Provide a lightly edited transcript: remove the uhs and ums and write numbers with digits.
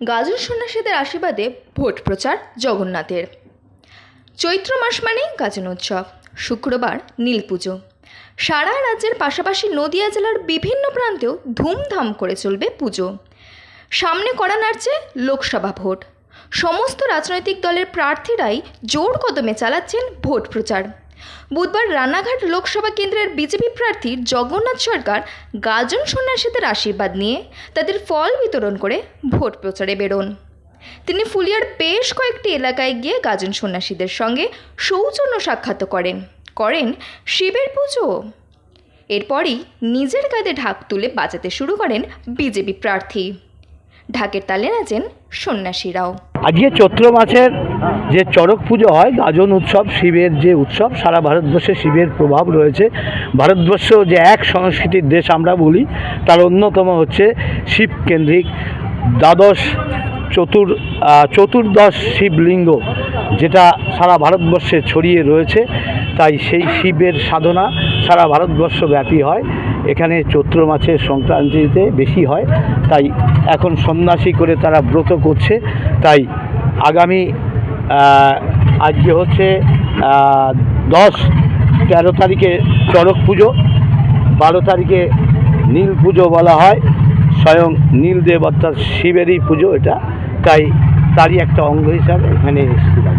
গাজন সন্ন্যাসীদের আশীর্বাদে ভোট প্রচার জগন্নাথের। চৈত্র মাস মানেই গাজন উৎসব। শুক্রবার নীল পুজো। সারা রাজ্যের পাশাপাশি নদিয়া জেলার বিভিন্ন প্রান্তেও ধুমধাম করে চলবে পুজো। সামনে কড়া নাড়ছে লোকসভা ভোট। সমস্ত রাজনৈতিক দলের প্রার্থীরাই জোর কদমে চালাচ্ছেন ভোট প্রচার। বুধবার রানাঘাট লোকসভা কেন্দ্রের বিজেপি প্রার্থী জগন্নাথ সরকার গাজন সন্ন্যাসীদের আশীর্বাদ নিয়ে তাদের ফল বিতরণ করে ভোট প্রচারে বেরোন। তিনি ফুলিয়ার বেশ কয়েকটি এলাকায় গিয়ে গাজন সন্ন্যাসীদের সঙ্গে সৌজন্য সাক্ষাৎ করেন শিবের পুজো। এরপরই নিজের কাঁধে ঢাক তুলে বাজাতে শুরু করেন বিজেপি প্রার্থী। ঢাকের তালে নাচেন সন্ন্যাসীরাও। আজকে চৈত্র মাসের যে চড়ক পুজো হয়, গাজন উৎসব, শিবের যে উৎসব, সারা ভারতবর্ষে শিবের প্রভাব রয়েছে। ভারতবর্ষ যে এক সংস্কৃতির দেশ আমরা বলি, তার অন্যতম হচ্ছে শিব কেন্দ্রিক চতুর্দশ শিবলিঙ্গ, যেটা সারা ভারতবর্ষে ছড়িয়ে রয়েছে। তাই সেই শিবের সাধনা সারা ভারতবর্ষ ব্যাপী হয়। এখানে চৈত্র মাসের সংক্রান্তিতে বেশি হয়, তাই এখন সন্ন্যাসী করে তারা ব্রত করছে। তাই আগামী আজকে হচ্ছে 10-13 তারিখে চড়ক পুজো, 12 তারিখে নীল পুজো বলা হয়। স্বয়ং নীলদেব অর্থাৎ শিবেরই পুজো এটা, তাই তারই একটা অঙ্গ হিসাবে এখানে এসেছিলাম।